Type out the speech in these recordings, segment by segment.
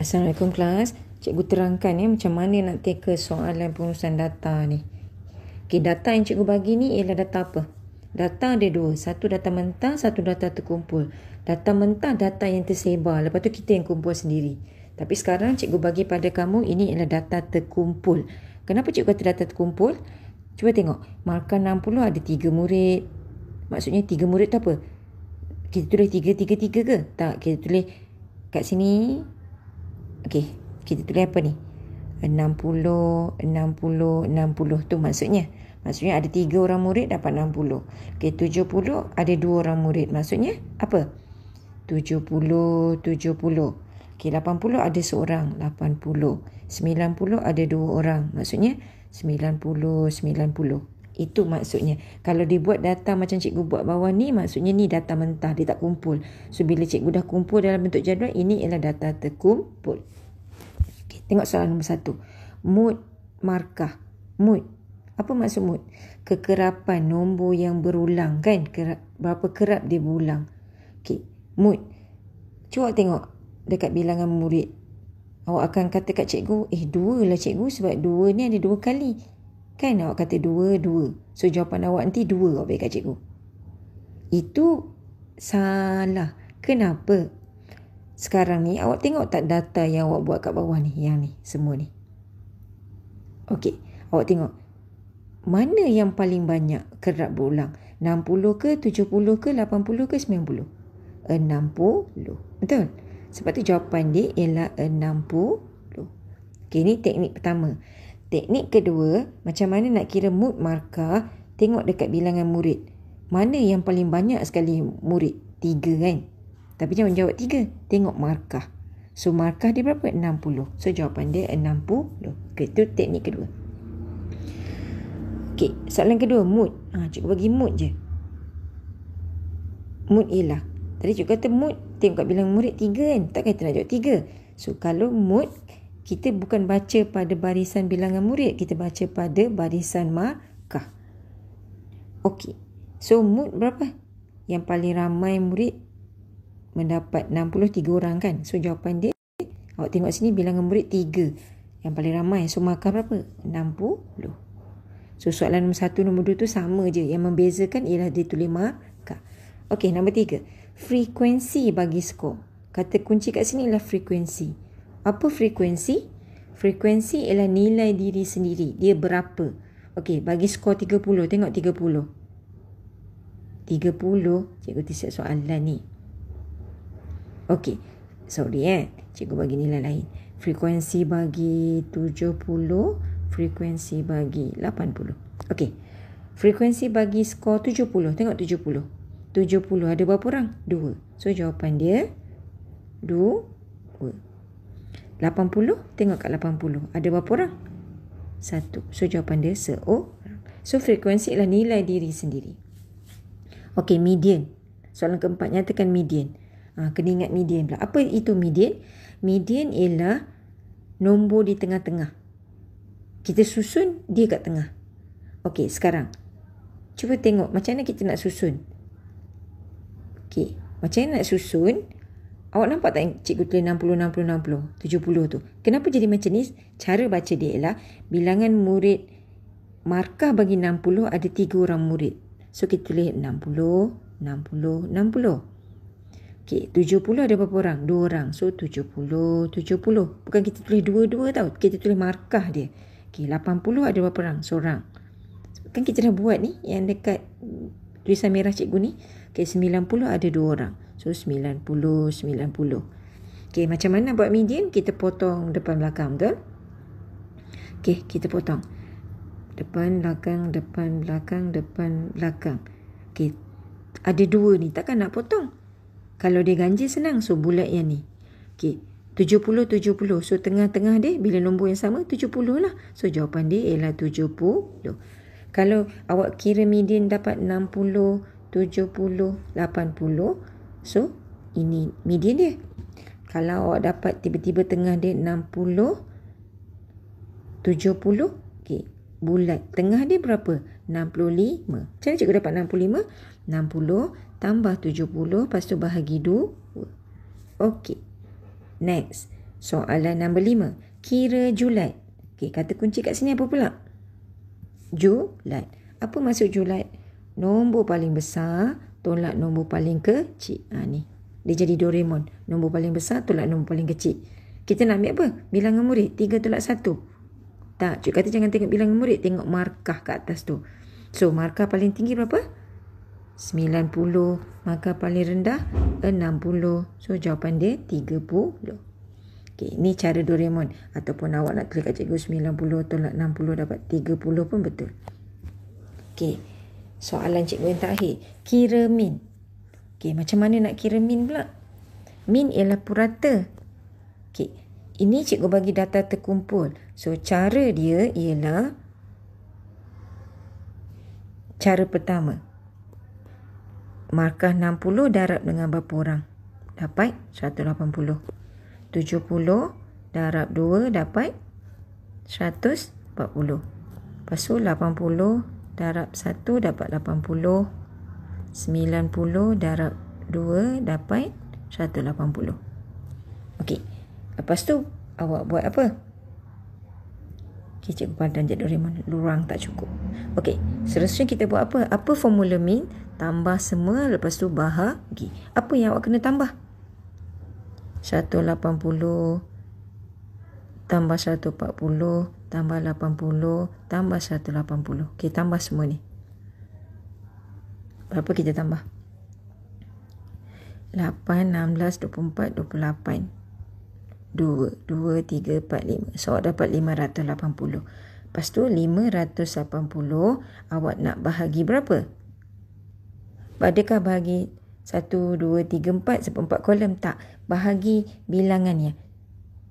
Assalamualaikum kelas. Cikgu terangkan macam mana nak tackle soalan pengurusan data ni. Okey, data yang cikgu bagi ni ialah data apa? Data ada dua. Satu data mentah, satu data terkumpul. Data mentah data yang tersebar. Lepas tu kita yang kumpul sendiri. Tapi sekarang cikgu bagi pada kamu ini ialah data terkumpul. Kenapa cikgu kata data terkumpul? Cuba tengok. Markah 60 ada 3 murid. Maksudnya 3 murid tu apa? Kita tulis 3 ke? Tak, kita tulis kat sini. Okey, kita tulis apa ni? 60 tu maksudnya. Maksudnya ada 3 orang murid dapat 60. Okey, 70 ada 2 orang murid. Maksudnya apa? 70. Okey, 80 ada seorang, 80. 90 ada 2 orang. Maksudnya 90. Itu maksudnya. Kalau dibuat data macam cikgu buat bawah ni, maksudnya ni data mentah, dia tak kumpul. So bila cikgu dah kumpul dalam bentuk jadual, ini ialah data terkumpul. Okay, tengok soalan nombor 1. Mood markah. Mood. Apa maksud mood? Kekerapan nombor yang berulang kan? Berapa kerap dia berulang. Okay, mood. Cuba tengok dekat bilangan murid. Awak akan kata kat cikgu, 2 lah cikgu sebab 2 ni ada 2 kali. Kan awak kata 2. So jawapan awak nanti 2 awak bagi kat cikgu. Itu salah. Kenapa? Sekarang ni awak tengok tak data yang awak buat kat bawah ni. Yang ni, semua ni. Okey, awak tengok. Mana yang paling banyak kerap berulang? 60 ke, 70 ke, 80 ke, 90? 60. Betul? Sebab tu jawapan dia ialah 60. Okey, ni teknik pertama. Teknik kedua, macam mana nak kira mood markah, tengok dekat bilangan murid. Mana yang paling banyak sekali murid? 3 kan? Tapi jangan jawab 3. Tengok markah. So markah dia berapa? 60. So jawapan dia 60. Okay, itu teknik kedua. Okay, soalan kedua, mood. Cikgu bagi mood je. Mood ialah. Tadi cikgu kata mood, tengok kat bilangan murid 3 kan? Takkan kita nak jawab 3. So kalau mood, kita bukan baca pada barisan bilangan murid, kita baca pada barisan markah. Okey. So mood berapa? Yang paling ramai murid mendapat 63 orang kan? So jawapan dia, awak tengok sini bilangan murid 3. Yang paling ramai. So markah berapa? 60. So soalan nombor 1, nombor 2 tu sama je. Yang membezakan ialah dia tulis markah. Okey, nombor 3. Frekuensi bagi skor. Kata kunci kat sini ialah frekuensi. Apa frekuensi? Frekuensi ialah nilai diri sendiri. Dia berapa? Okey, bagi skor 30. Tengok 30. 30. Cikgu tisap soalan ni. Okey. Sorry cikgu bagi nilai lain. Frekuensi bagi 70. Frekuensi bagi 80. Okey. Frekuensi bagi skor 70. Tengok 70. 70 ada berapa orang? 2. So jawapan dia 2. 80, tengok kat 80. Ada berapa orang? 1. So jawapan dia seorang. So frekuensi ialah nilai diri sendiri. Okey, median. Soalan keempat, nyatakan median. Kena ingat median pula. Apa itu median? Median ialah nombor di tengah-tengah. Kita susun, dia kat tengah. Okey, sekarang. Cuba tengok macam mana kita nak susun. Okey, macam mana nak susun? Awak nampak tak cikgu tulis 60, 70 tu? Kenapa jadi macam ni? Cara baca dia ialah bilangan murid markah bagi 60 ada 3 orang murid. So kita tulis 60. Okey, 70 ada berapa orang? 2 orang. So 70. Bukan kita tulis 2 tau. Kita tulis markah dia. Okey, 80 ada berapa orang? Seorang. Kan kita dah buat ni yang dekat tulisan merah cikgu ni. Okey, 90 ada 2 orang. So 90. Okey, macam mana buat median? Kita potong depan belakang, betul? Okey, kita potong. Depan belakang. Okey, ada 2 ni, takkan nak potong. Kalau dia ganjil senang, so bulat yang ni. Okey, 70. So tengah-tengah dia bila nombor yang sama 70 lah. So jawapan dia ialah 70. Kalau awak kira median dapat 60, 70, 80. So, ini median dia. Kalau awak dapat tiba-tiba tengah dia 60, 70. Okay, bulat. Tengah dia berapa? 65. Macam mana cikgu dapat 65? 60 tambah 70, lepas tu bahagi 2. Okey. Next. Soalan nombor 5. Kira julat. Okey, kata kunci kat sini apa pula? Julat. Apa maksud julat? Nombor paling besar tolak nombor paling kecil. Ni. Dia jadi Doraemon. Nombor paling besar tolak nombor paling kecil. Kita nak ambil apa? Bilangan murid. 3 tolak 1. Tak, cik kata jangan tengok bilangan murid. Tengok markah kat atas tu. So, markah paling tinggi berapa? 90. Markah paling rendah 60. So, jawapan dia 30. Okay, ni cara Doraemon. Ataupun awak nak tulis kat cikgu 90 tolak 60 dapat 30 pun betul. Okay, soalan cikgu yang terakhir. Kira min. Okay, macam mana nak kira min pula? Min ialah purata. Okay, ini cikgu bagi data terkumpul. So, cara dia ialah cara pertama. Markah 60 darab dengan berapa orang? Dapat 180. 70 darab 2 dapat 140. Lepas tu 80 darab 1 dapat 80. 90 darab 2 dapat 180. Okey. Lepas tu awak buat apa? Okay, cikgu pandang je Doraemon. Lurang tak cukup. Okey. Seterusnya kita buat apa? Apa formula min? Tambah semua lepas tu bahagi. Apa yang awak kena tambah? 180 tambah 140 tambah 80 tambah 180. Okey, tambah semua ni. Berapa kita tambah? 8, 16, 24, 28. 2, 2, 3, 4, 5. So, awak dapat 580. Lepas tu 580 awak nak bahagi berapa? Adakah bahagi 1, 2, 3, 4 sebab 4 kolom? Tak. Bahagi bilangannya.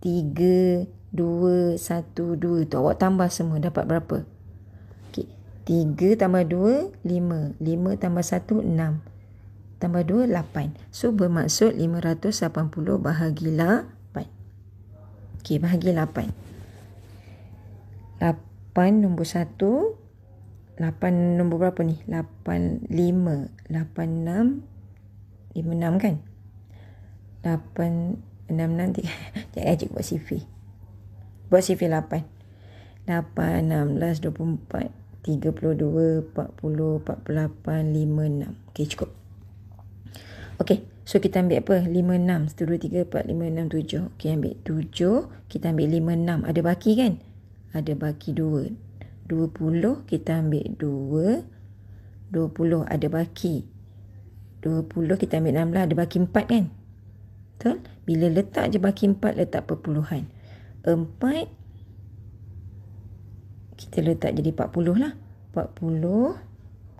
3, 2, 1, 2 tu. Awak tambah semua. Dapat berapa? Okay. 3 tambah 2, 5. 5 tambah 1, 6. Tambah 2, 8. So, bermaksud 580 bahagi 8. Okay, bahagi 8. 8 nombor 1. 8 nombor berapa ni? 8, 5. 8, 6. 5, 6 kan? 8, 6, 6, 3. Sekejap cikgu buat CV. Buat CV 8. 8, 16, 24, 32, 40, 48, 5, 6. Okey, cukup. Okey, so kita ambil apa? 5, 6. 1, 2, 3, 4, 5, 6, 7. Okey, ambil 7. Kita ambil 5, 6. Ada baki kan? Ada baki 2. 20, kita ambil 2. 20 ada baki. 20 kita ambil 16, ada baki 4 kan? Betul? Bila letak je baki 4, letak perpuluhan. 4, kita letak jadi 40 lah. 40,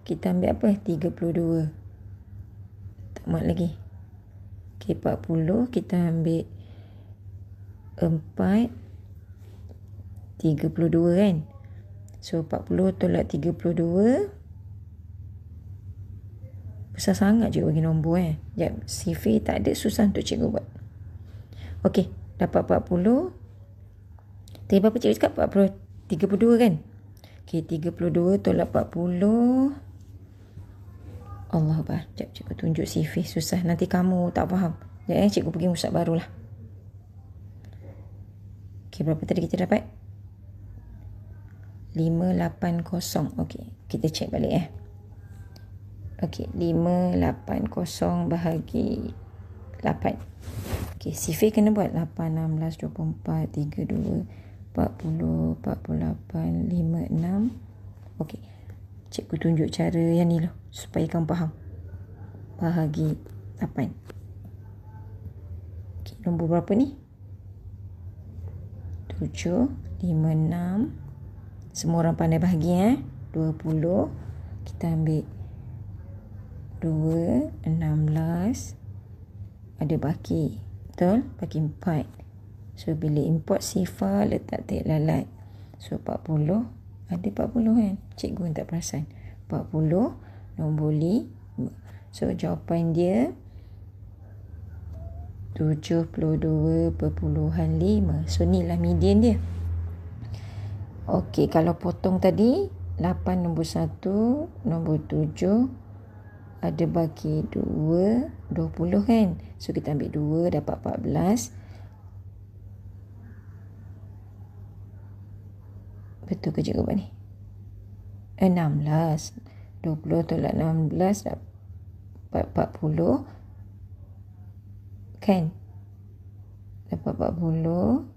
kita ambil apa? 32. Tak muat lagi. Okay, 40, kita ambil 4, 32 kan? So, 40 tolak 32. Besar sangat cikgu bagi nombor Sekejap, CV tak ada, susah untuk cikgu buat. Okey, dapat 40. Tadi berapa cikgu cakap? 40, 32 kan? Okey, 32 tolak 40. Allah Akbar. Sekejap cikgu tunjuk CV. Susah, nanti kamu tak faham. Sekejap cikgu pergi musab barulah. Okey, berapa tadi kita dapat? 580. Okey, kita cek balik Okey, 580 bahagi 8. Okey, CV kena buat 8, 16, 24, 32, 40, 48, 5, 6. Okey, cikgu tunjuk cara yang ni lah supaya kamu faham. Bahagi 8. Okey, nombor berapa ni? 7, 5, 6. Semua orang pandai bahagi 20. Kita ambil 2, 16. Ada baki. Betul? Baki 4. So, bila import sifar, letak tik lalat. So, 40. Ada 40 kan? Cikgu tak perasan. 40 nombor 5. So, jawapan dia 72.5. So, ni lah median dia. Okey, kalau potong tadi 8 nombor 1, nombor 7 ada baki 2, 20 kan? So, kita ambil 2, dapat 14. Betul ke cikgu buat ni? 16. 20 tolak 16 dapat 40. Kan? Dapat 40.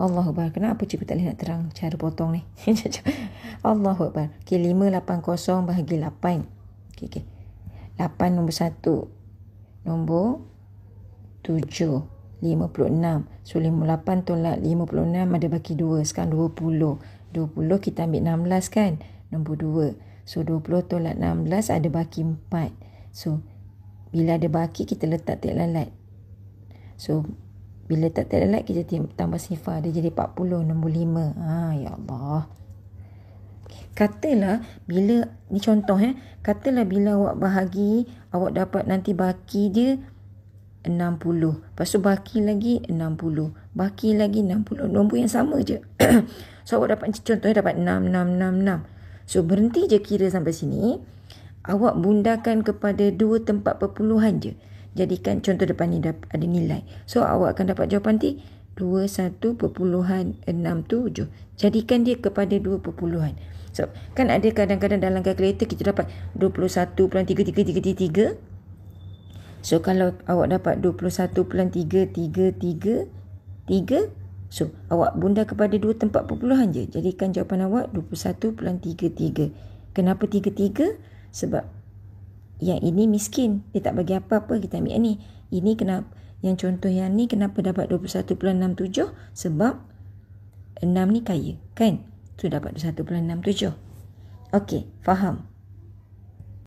Allahu Akbar. Kenapa cikgu tak boleh nak terang cara potong ni? Allahu Akbar. Okay, 580 bahagi 8. Okay. 8 nombor 1. Nombor 7. 56. So, 58 tolak 56 ada baki 2. Sekarang 20. 20 kita ambil 16 kan? Nombor 2. So, 20 tolak 16 ada baki 4. So, bila ada baki kita letak tiap lalat. So, bila tak lalat kita tambah sifar. Dia jadi 40 nombor 5. Ya Allah. Katalah bila, ni contoh katalah bila awak bahagi, awak dapat nanti baki dia 60. Lepas tu baki lagi 60. Baki lagi 60. Nombor yang sama je. So awak dapat contohnya dapat 6, 6, 6, 6. So berhenti je kira sampai sini. Awak bundakan kepada 2 tempat perpuluhan je. Jadikan contoh depan ni ada nilai. So awak akan dapat jawapan nanti 21.67. Jadikan dia kepada 2 perpuluhan. So kan ada kadang-kadang dalam kalkulator kita dapat 21.3333. So kalau awak dapat 21.333, so awak bunda kepada 2 tempat perpuluhan je. Jadikan jawapan awak 21.33. Kenapa 33? Sebab yang ini miskin, dia tak bagi apa-apa, kita ambil yang ni. Ini kenapa, yang contoh yang ni kenapa dapat 21.67? Sebab 6 ni kaya, kan? So dapat 21.67. Okey, faham?